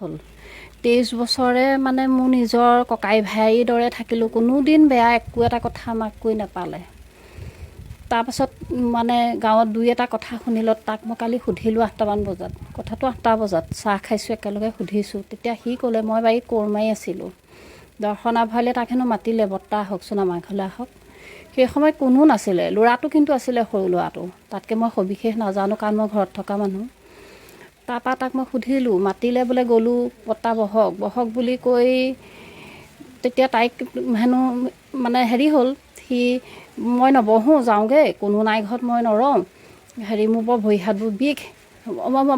হ'ল 23 বছৰে মানে মোৰ নিজৰ ককাই ভাইৰ দৰে থাকিলোঁ, কোনোদিন বেয়া একো এটা কথা আমাক কৈ নাপালে। তাৰপাছত মানে গাঁৱত দুই এটা কথা শুনিলত তাক মই কালি সুধিলোঁ 8টামান বজাত, কথাটো 8টা বজাত চাহ খাইছোঁ একেলগে সুধিছোঁ। তেতিয়া সি ক'লে মই বাৰীত কোৰ মাৰি আছিলোঁ, দৰ্শনা ভৰালীয়ে তাক হেনো মাতিলে, বৰ্তা আহকচোন আমাৰ ঘৰলৈ আহক। সেই সময়ত কোনো নাছিলে, ল'ৰাটো কিন্তু আছিলে, সৰু ল'ৰাটো। তাতকৈ মই সবিশেষ নাজানো কাৰণ মই ঘৰত থকা মানুহ। তাৰপৰা তাক মই সুধিলোঁ, মাতিলে বোলে, গ'লোঁ, বৰ্তা বহক বহক বুলি কৈ তেতিয়া তাইক হেনো মানে হেৰি হ'ল, সি মই নবহোঁ, যাওঁগৈ, কোনো নাই ঘৰত, মই নৰওঁ, মোৰ বৰ ভৰি হাতবোৰ বিষ।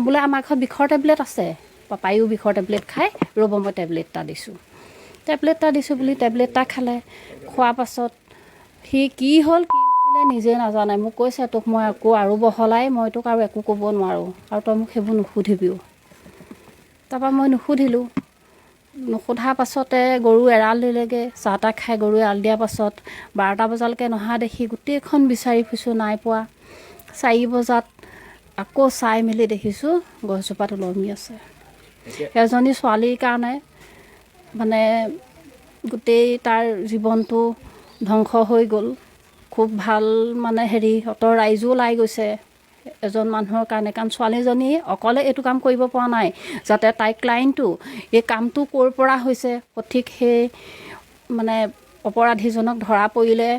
বোলে আমাৰ ঘৰত বিষৰ টেবলেট আছে, পাপায়ো বিষৰ টেবলেট খায়, ৰ'ব মই টেবলেট এটা দিছোঁ বুলি টেবলেট এটা খালে। খোৱাৰ পাছত সি কি হ'ল কি কৰিলে নিজে নাজানে, মোক কৈছে তোক মই আকৌ আৰু বহলাই মই তোক আৰু একো ক'ব নোৱাৰোঁ, আৰু তই মোক সেইবোৰ নুসুধিবিও। তাৰপৰা মই নুসুধিলোঁ। নুসোধাৰ পাছতে গৰু এৰাল দিলেগৈ, চাহ তাহ খাই গৰু এৰাল দিয়াৰ পাছত 12টা বজালৈকে নহা দেখি গোটেইখন বিচাৰি ফুৰিছোঁ, নাই পোৱা। 4 বজাত আকৌ চাই মেলি দেখিছোঁ গছজোপাত ওলমি আছে। এজনী ছোৱালীৰ কাৰণে মানে গোটেই তাৰ জীৱনটো ধ্বংস হৈ গ'ল। খুব ভাল মানে অতৰ ৰাইজো ওলাই গৈছে এজন মানুহৰ কাৰণে, কাৰণ ছোৱালীজনী অকলে এইটো কাম কৰিব পৰা নাই, যাতে তাইৰ ক্লাইণ্টটো এই কামটো ক'ৰ পৰা হৈছে সঠিক সেই মানে অপৰাধীজনক ধৰা পৰিলে